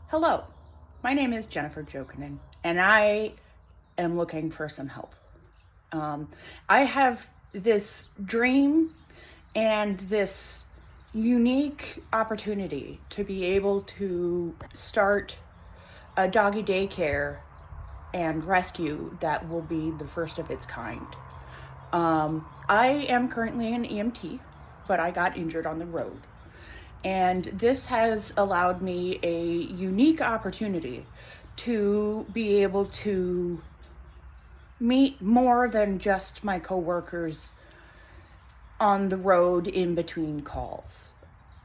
Hello, my name is Jennifer Jokinen, and I am looking for some help. I have this dream and this unique opportunity to be able to start a doggy daycare and rescue that will be the first of its kind. I am currently an EMT, but I got injured on the road. And this has allowed me a unique opportunity to be able to meet more than just my coworkers on the road in between calls.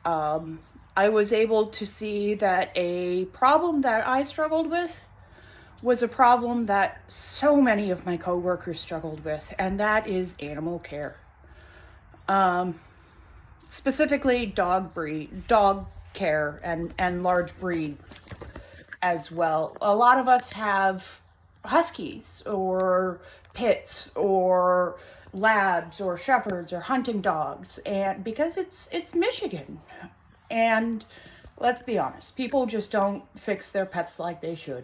I was able to see that a problem that I struggled with was a problem that so many of my coworkers struggled with, and that is animal care. Specifically dog care and large breeds as well. A lot of us have huskies or pits or labs or shepherds or hunting dogs, and because it's Michigan, and let's be honest, people just don't fix their pets like they should,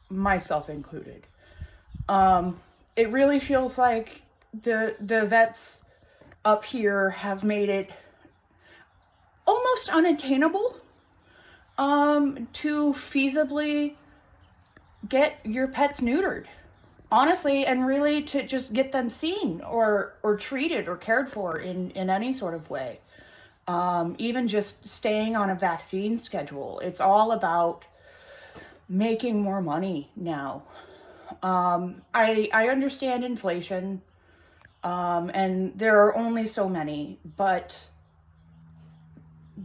myself included. It really feels like the vets up here have made it almost unattainable to feasibly get your pets neutered, honestly, and really to just get them seen or treated or cared for in any sort of way. Even just staying on a vaccine schedule. It's all about making more money now. I understand inflation. And there are only so many, but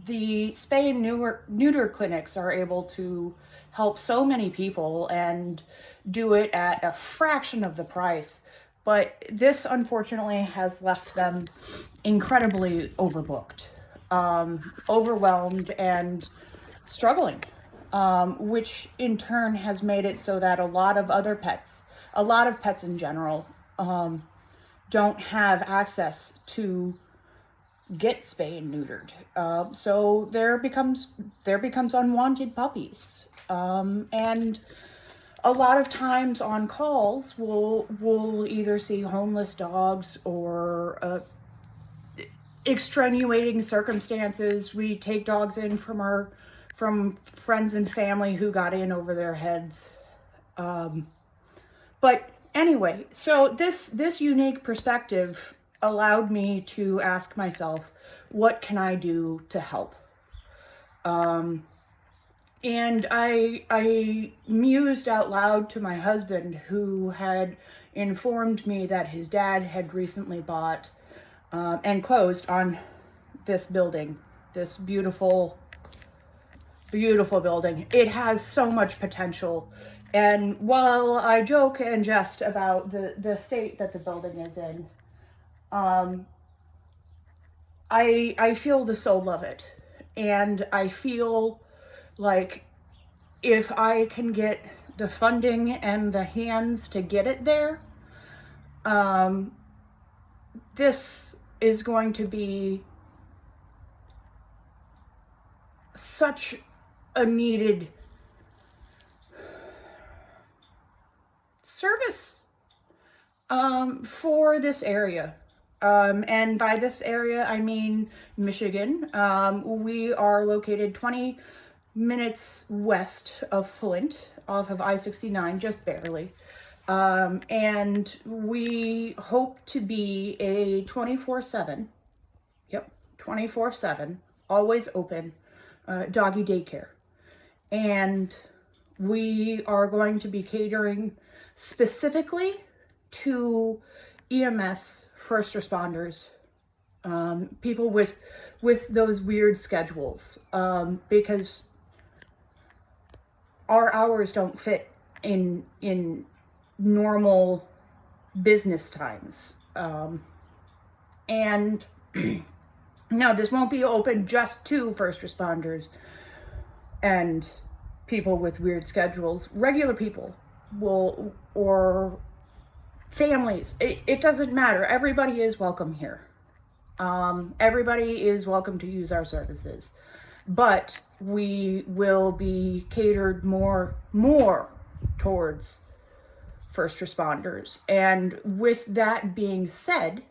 the spay and neuter clinics are able to help so many people and do it at a fraction of the price. But this, unfortunately, has left them incredibly overbooked, overwhelmed, and struggling, which in turn has made it so that a lot of pets in general, don't have access to get spayed and neutered. So there becomes unwanted puppies. And a lot of times on calls, we'll either see homeless dogs or extenuating circumstances. We take dogs in from friends and family who got in over their heads. But anyway, so this unique perspective allowed me to ask myself, what can I do to help? And I mused out loud to my husband, who had informed me that his dad had recently bought and closed on this building, this beautiful building. It has so much potential. And while I joke and jest about the state that the building is in, I feel the soul of it. And I feel like if I can get the funding and the hands to get it there, this is going to be such a needed service for this area. And by this area, I mean Michigan. We are located 20 minutes west of Flint, off of I-69, just barely. And we hope to be a 24/7, 24/7, always open doggy daycare. And we are going to be catering specifically to EMS, first responders, people with those weird schedules, because our hours don't fit in normal business times. And no, this won't be open just to first responders and people with weird schedules. Regular people will, or families, it doesn't matter. Everybody is welcome here. Everybody is welcome to use our services. But we will be catered more towards first responders. And with that being said,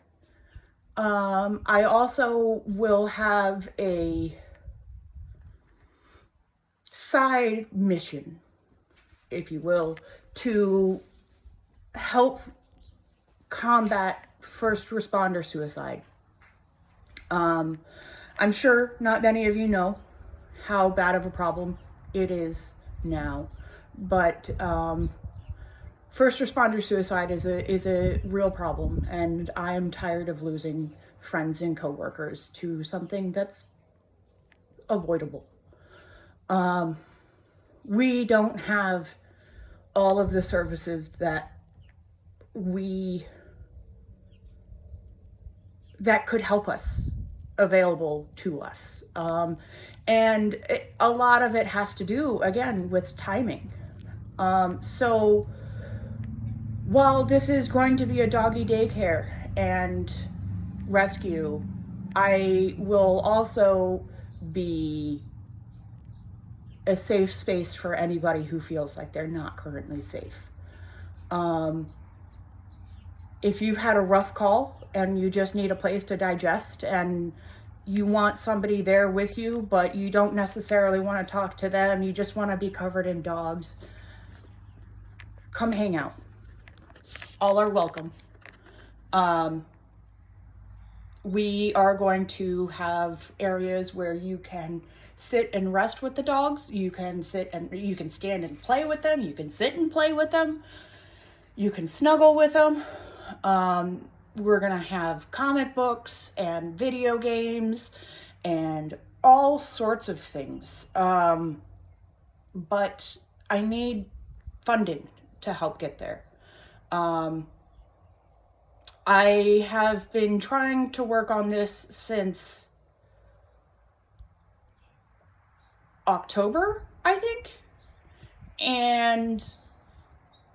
I also will have a side mission, if you will, to help combat first responder suicide. I'm sure not many of you know how bad of a problem it is now, but first responder suicide is a real problem, and I'm tired of losing friends and coworkers to something that's avoidable. We don't have all of the services that could help us available to us. And a lot of it has to do, again, with timing. So while this is going to be a doggy daycare and rescue, I will also be a safe space for anybody who feels like they're not currently safe. If you've had a rough call and you just need a place to digest and you want somebody there with you, but you don't necessarily want to talk to them, you just want to be covered in dogs, come hang out. All are welcome. We are going to have areas where you can sit and rest with the dogs. You can stand and play with them. You can sit and play with them. You can snuggle with them. We're gonna have comic books and video games and all sorts of things. But I need funding to help get there. I have been trying to work on this since October, I think, and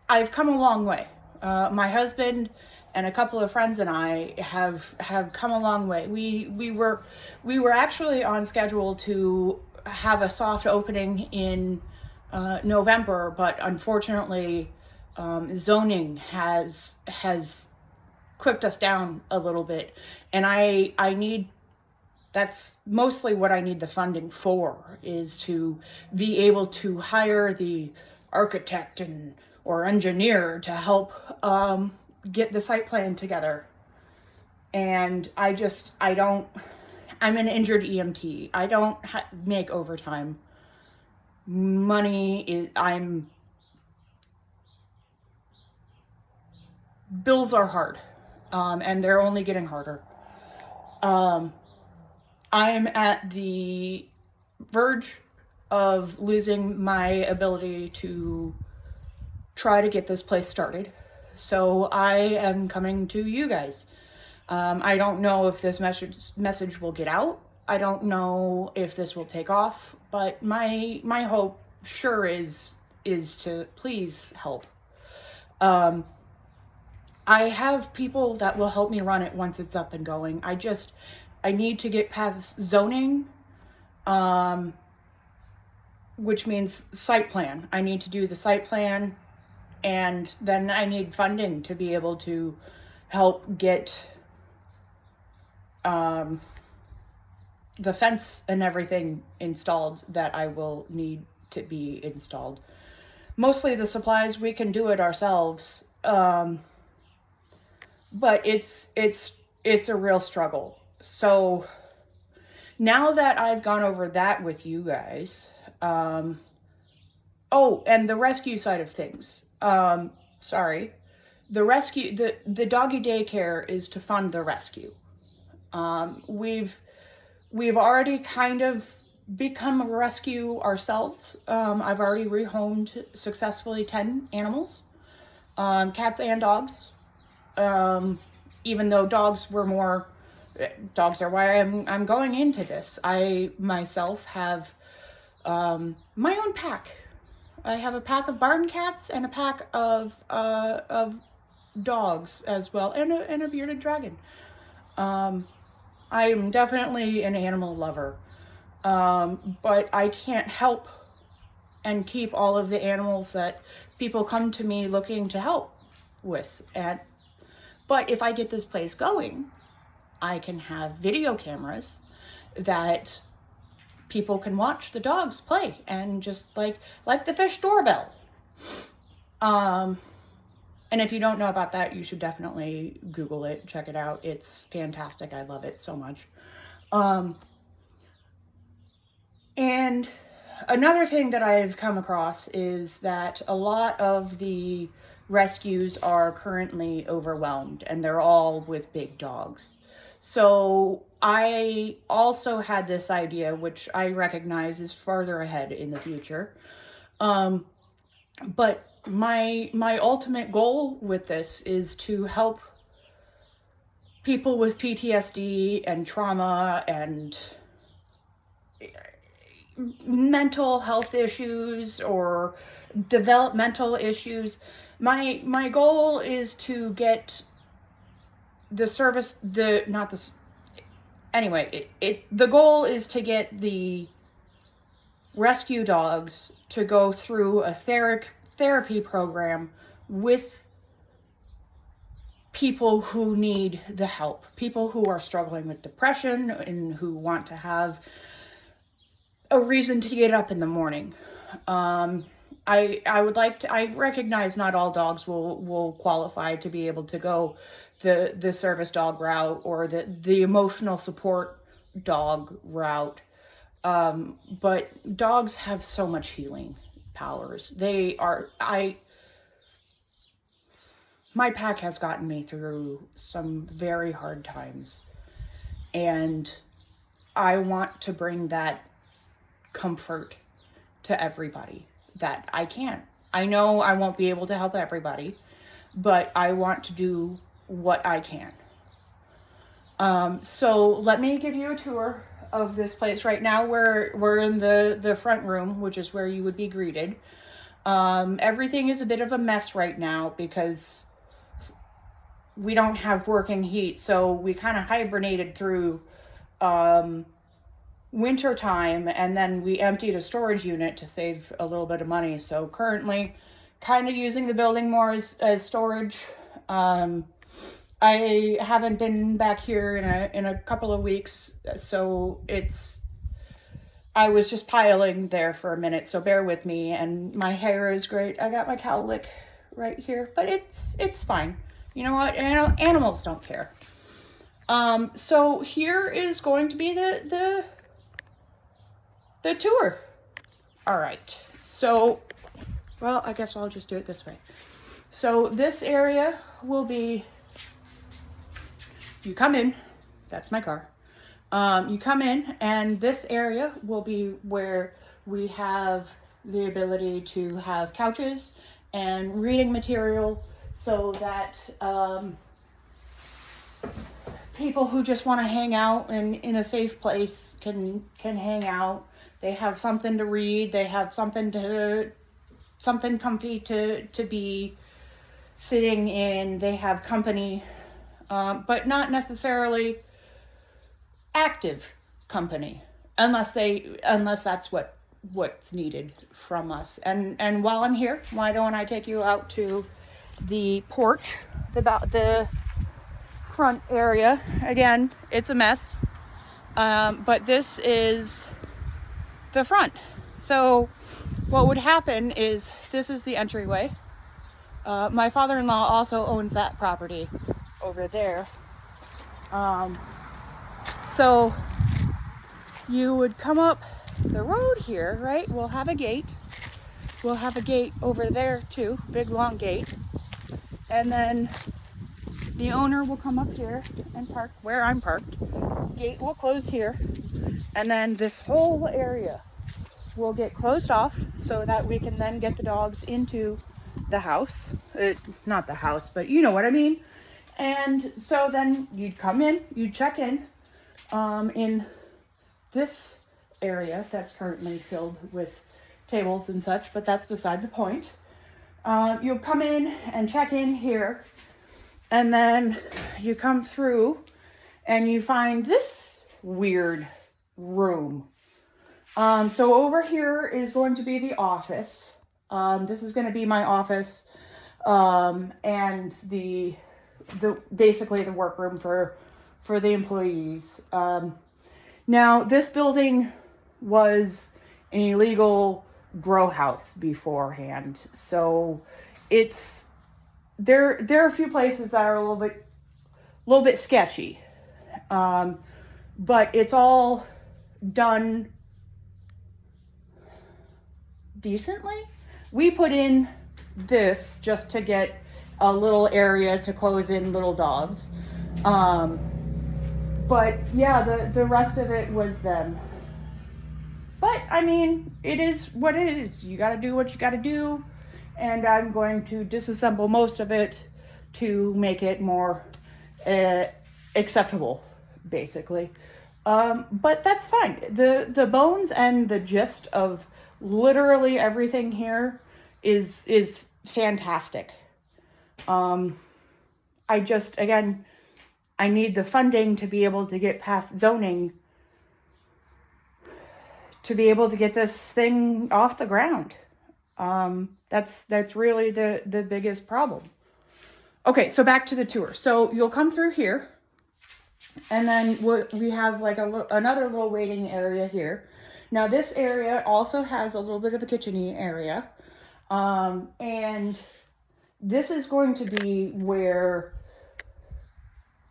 I've come a long way. My husband and a couple of friends and I have come a long way. We were actually on schedule to have a soft opening in November, but unfortunately, zoning has clipped us down a little bit, and that's mostly what I need the funding for, is to be able to hire the architect or engineer to help get the site plan together. And I'm an injured EMT. I don't make overtime. Bills are hard, and they're only getting harder. I'm at the verge of losing my ability to try to get this place started. So I am coming to you guys. I don't know if this message will get out. I don't know if this will take off, but my hope sure is to please help. I have people that will help me run it once it's up and going. I need to get past zoning, which means site plan. I need to do the site plan, and then I need funding to be able to help get the fence and everything installed that I will need to be installed. Mostly the supplies, we can do it ourselves, but it's a real struggle. So now that I've gone over that with you guys, and the rescue side of things. The rescue, the doggy daycare is to fund the rescue. We've already kind of become a rescue ourselves. I've already rehomed successfully 10 animals, cats and dogs. Even though dogs are why I'm going into this. I myself have my own pack. I have a pack of barn cats and a pack of dogs as well, and a bearded dragon. I am definitely an animal lover. But I can't help and keep all of the animals that people come to me looking to help with. But if I get this place going, I can have video cameras that people can watch the dogs play, and just like the fish doorbell. And if you don't know about that, you should definitely Google it, check it out. It's fantastic. I love it so much. And another thing that I've come across is that a lot of the rescues are currently overwhelmed, and they're all with big dogs. So I also had this idea, which I recognize is farther ahead in the future. But my ultimate goal with this is to help people with PTSD and trauma and mental health issues or developmental issues. My goal is to get the service, the goal is to get the rescue dogs to go through a therapy program with people who need the help, people who are struggling with depression and who want to have a reason to get up in the morning. I recognize not all dogs will qualify to be able to go the service dog route or the emotional support dog route. But dogs have so much healing powers. My pack has gotten me through some very hard times, and I want to bring that comfort to everybody that I can. I know I won't be able to help everybody, but I want to do what I can. So let me give you a tour of this place. Right now we're in the front room, which is where you would be greeted. Everything is a bit of a mess right now because we don't have working heat, so we kind of hibernated through winter time, and then we emptied a storage unit to save a little bit of money. So currently kind of using the building more as storage. I haven't been back here in a couple of weeks, so I was just piling there for a minute, so bear with me. And my hair is great. I got my cowlick right here, but it's fine. You know what? Animals don't care. So here is going to be the tour. All right. So, well, I guess I'll just do it this way. So this area will be, you come in, that's my car. You come in, and this area will be where we have the ability to have couches and reading material, so that people who just want to hang out in a safe place can hang out. They have something to read. They have something comfy to be sitting in. They have company, but not necessarily active company, unless that's what's needed from us. And while I'm here, why don't I take you out to the porch, the front area. Again, it's a mess, but this is the front. So what would happen is, this is the entryway. My father-in-law also owns that property over there. So you would come up the road here, right? We'll have a gate. We'll have a gate over there too, big long gate. And then the owner will come up here and park where I'm parked. Gate will close here. And then this whole area will get closed off so that we can then get the dogs into the house. Not the house, but you know what I mean. And so then you'd come in, you'd check in this area that's currently filled with tables and such, but that's beside the point. You'll come in and check in here, and then you come through and you find this weird room. So over here is going to be the office. This is going to be my office, and the basically the workroom for the employees. Now this building was an illegal grow house beforehand, so it's there are a few places that are a little bit sketchy, but it's all done decently. We put in this just to get a little area to close in little dogs, but yeah, the rest of it was them. But I mean, it is what it is. You got to do what you got to do, and I'm going to disassemble most of it to make it more acceptable, basically. But that's fine. The bones and the gist of literally everything here is fantastic. I just, again, I need the funding to be able to get past zoning to be able to get this thing off the ground. That's really the biggest problem. Okay, so back to the tour. So you'll come through here, and then we have like another little waiting area here. Now this area also has a little bit of a kitchen-y area, and this is going to be where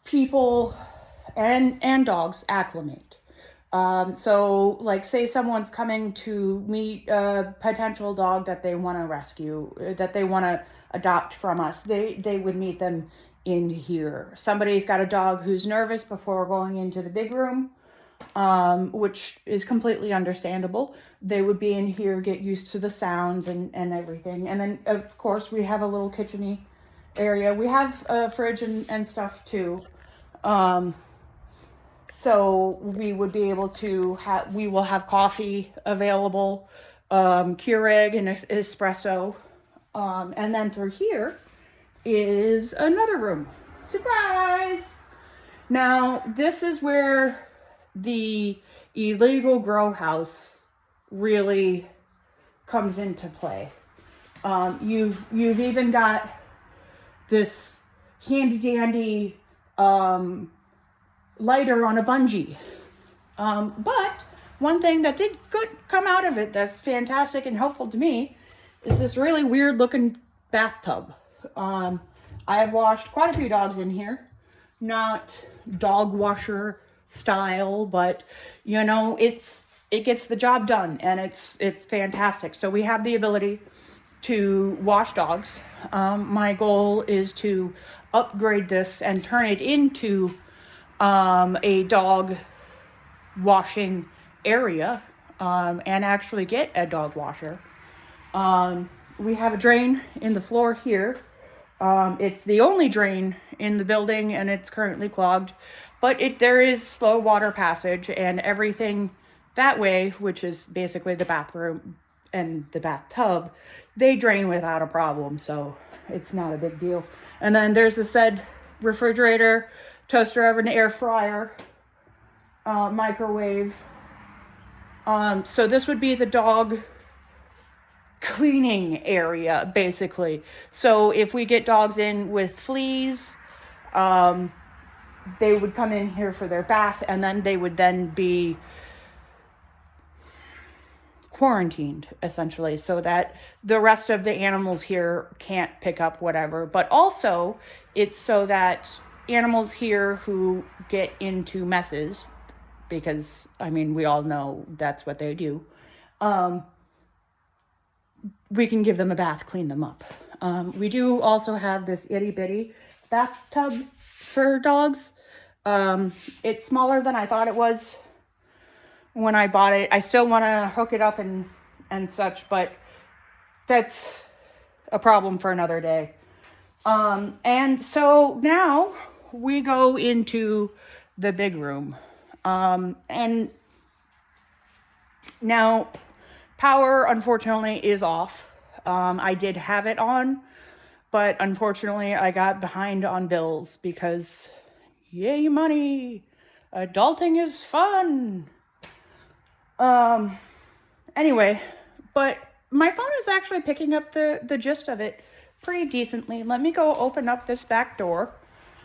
people and dogs acclimate. So like say someone's coming to meet a potential dog that they want to rescue, that they want to adopt from us, they would meet them in here. Somebody's got a dog who's nervous before going into the big room, which is completely understandable. They would be in here, get used to the sounds and everything. And then of course we have a little kitchen-y area. We have a fridge and stuff too. So we would be able to we will have coffee available, Keurig and espresso. And then through here is another room. Surprise! Now, this is where the illegal grow house really comes into play. You've even got this handy dandy, lighter on a bungee. But one thing that did come out of it that's fantastic and helpful to me is this really weird looking bathtub. I have washed quite a few dogs in here, not dog washer style, but you know, it gets the job done, and it's fantastic. So we have the ability to wash dogs. My goal is to upgrade this and turn it into a dog washing area, and actually get a dog washer. We have a drain in the floor here. It's the only drain in the building, and it's currently clogged, but there is slow water passage and everything that way, which is basically the bathroom and the bathtub, they drain without a problem, so it's not a big deal. And then there's the said refrigerator, toaster oven, air fryer, microwave. So this would be the dog cleaning area, basically. So if we get dogs in with fleas, they would come in here for their bath, and then they would then be quarantined, essentially, so that the rest of the animals here can't pick up whatever. But also, it's so that animals here who get into messes, because, I mean, we all know that's what they do, we can give them a bath, clean them up. We do also have this itty-bitty bathtub for dogs. It's smaller than I thought it was when I bought it. I still want to hook it up and such, but that's a problem for another day. And so now we go into the big room. And now power, unfortunately, is off. I did have it on, but unfortunately I got behind on bills because yay money, adulting is fun. Anyway, but my phone is actually picking up the gist of it pretty decently. Let me go open up this back door.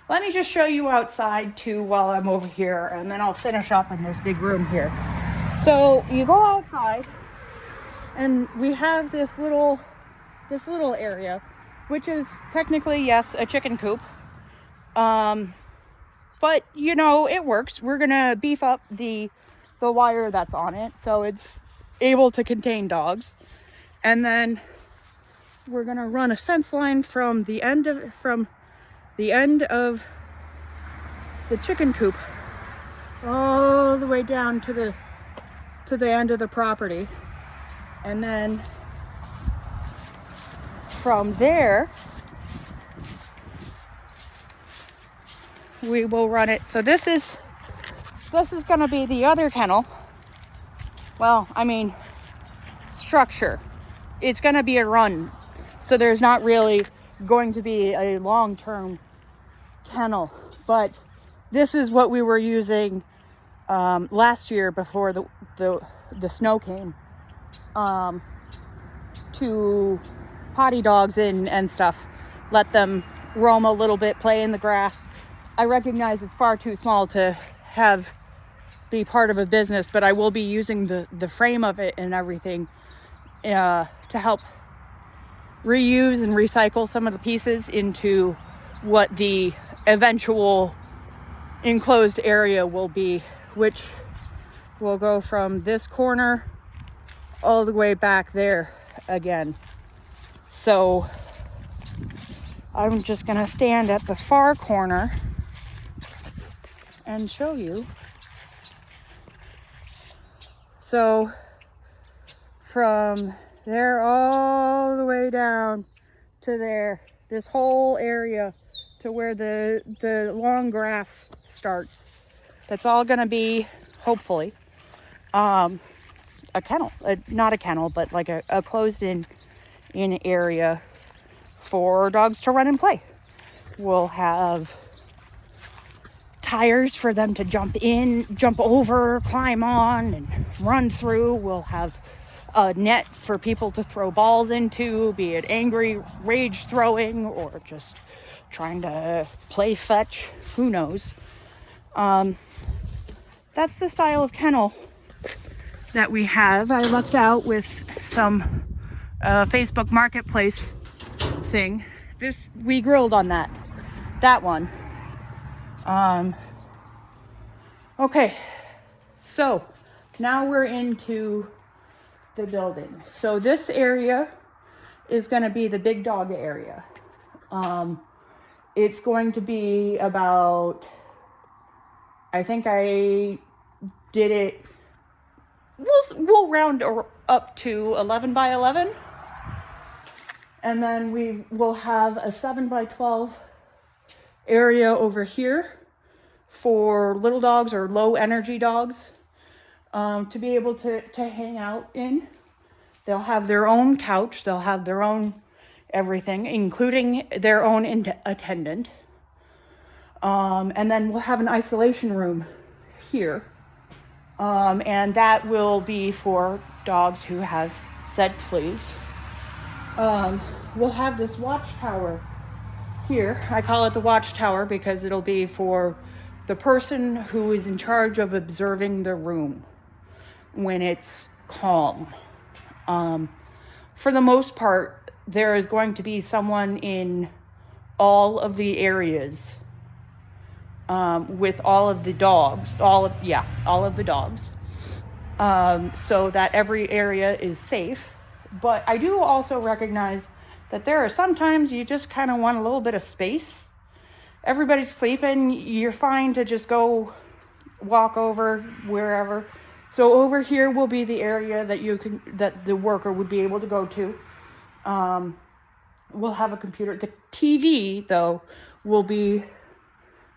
Let me just show you outside too while I'm over here, and then I'll finish up in this big room here. So you go outside, and we have this little area, which is technically, yes, a chicken coop. But you know, it works. We're gonna beef up the wire that's on it so it's able to contain dogs, and then we're gonna run a fence line from the end of the chicken coop all the way down to the end of the property, and then from there we will run it. So this is going to be the other kennel. Well, I mean, structure. It's going to be a run. So there's not really going to be a long-term kennel. But this is what we were using last year before the snow came, to potty dogs in and stuff. Let them roam a little bit, play in the grass. I recognize it's far too small to be part of a business, but I will be using the frame of it and everything to help reuse and recycle some of the pieces into what the eventual enclosed area will be, which will go from this corner all the way back there again. So I'm just gonna stand at the far corner and show you. So from there all the way down to there, this whole area to where the long grass starts, that's all going to be, hopefully, a kennel. Not a kennel, but like a closed in area for dogs to run and play. We'll have tires for them to jump over, climb on, and run through. We'll have a net for people to throw balls into, be it angry rage throwing or just trying to play fetch, who knows. That's the style of kennel that we have. I lucked out with some Facebook Marketplace thing. We grilled on that one. Okay, so now we're into the building. So this area is going to be the big dog area. It's going to be about, I think I did it, we'll round up to 11 by 11. And then we will have a 7 by 12 area over here for little dogs or low energy dogs to be able to hang out in. They'll have their own couch, they'll have their own everything, including their own attendant. And then we'll have an isolation room here. And that will be for dogs who have said fleas. We'll have this watchtower here. I call it the watchtower because it'll be for the person who is in charge of observing the room when it's calm. For the most part, there is going to be someone in all of the areas with all of the dogs, all of the dogs, so that every area is safe. But I do also recognize that there are sometimes you just kind of want a little bit of space. Everybody's sleeping, you're fine to just go walk over wherever. So over here will be the area that the worker would be able to go to. We'll have a computer. The TV, though, will be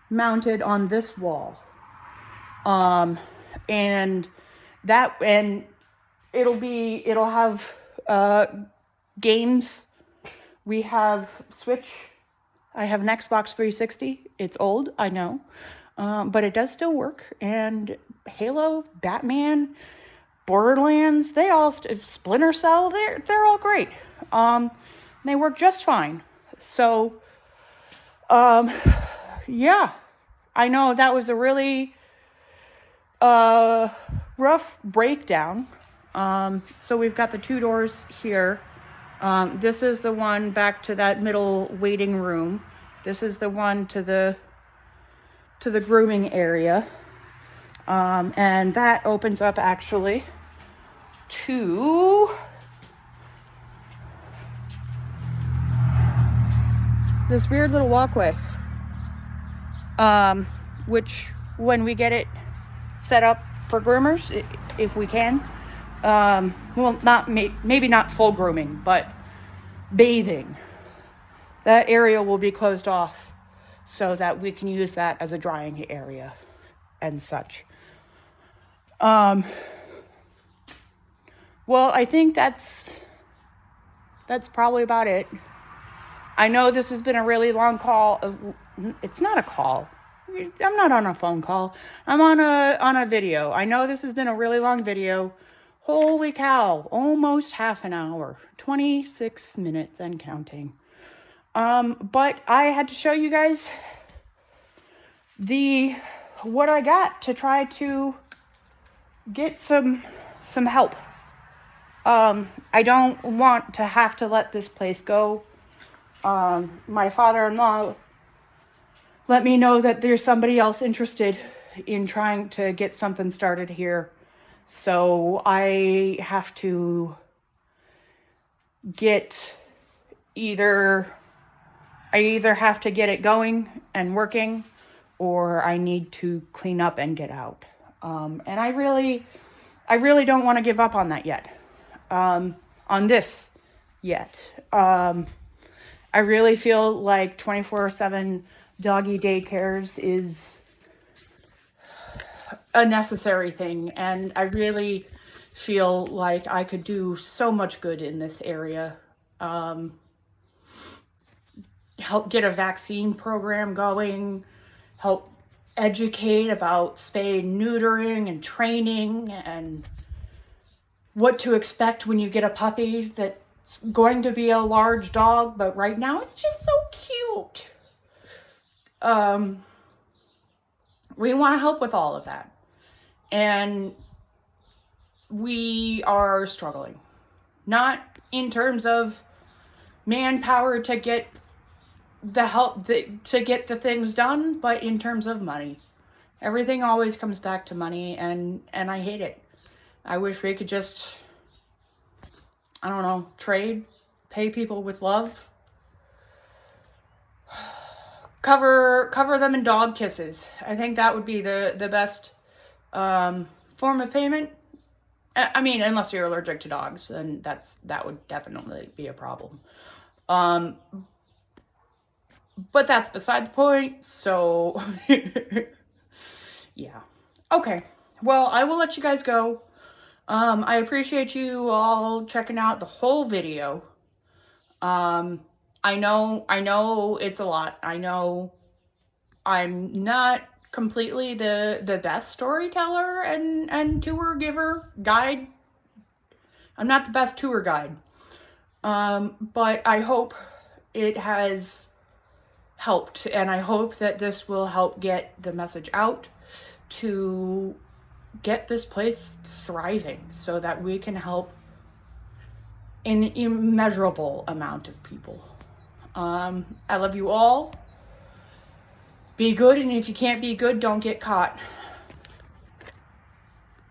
mounted on this wall. And it'll have games. We have Switch. I have an Xbox 360. It's old, I know, but it does still work. And Halo, Batman, Borderlands, they all, Splinter Cell, they're all great. They work just fine. So, yeah, I know that was a really rough breakdown. So we've got the 2 doors here. This is the one back to that middle waiting room. This is the one to the grooming area. And that opens up actually to this weird little walkway. Which when we get it set up for groomers, if we can, well, maybe not full grooming, but bathing, that area will be closed off so that we can use that as a drying area and such. Well, I think that's probably about it. I know this has been a really long call. It's not a call. I'm not on a phone call. I'm on a video. I know this has been a really long video. Holy cow, almost half an hour, 26 minutes and counting. But I had to show you guys what I got to try to get some help. I don't want to have to let this place go. My father-in-law let me know that there's somebody else interested in trying to get something started here. So I have to either have to get it going and working, or I need to clean up and get out. And I really don't want to give up on that yet. On this yet. I really feel like 24/7 doggy daycares is a necessary thing, and I really feel like I could do so much good in this area. Help get a vaccine program going, help educate about spay and neutering and training and what to expect when you get a puppy that's going to be a large dog, but right now it's just so cute. We want to help with all of that. And we are struggling. Not in terms of manpower to get the help to get the things done, but in terms of money. Everything always comes back to money, and I hate it. I wish we could just, I don't know, pay people with love. Cover them in dog kisses. I think that would be the best form of payment. I mean, unless you're allergic to dogs, then that would definitely be a problem. But that's beside the point, so yeah. Okay, well, I will let you guys go. I appreciate you all checking out the whole video. I know it's a lot. I know I'm not completely the best storyteller and tour giver guide. I'm not the best tour guide. But I hope it has helped, and I hope that this will help get the message out to get this place thriving so that we can help an immeasurable amount of people. I love you all. Be good, and if you can't be good, don't get caught.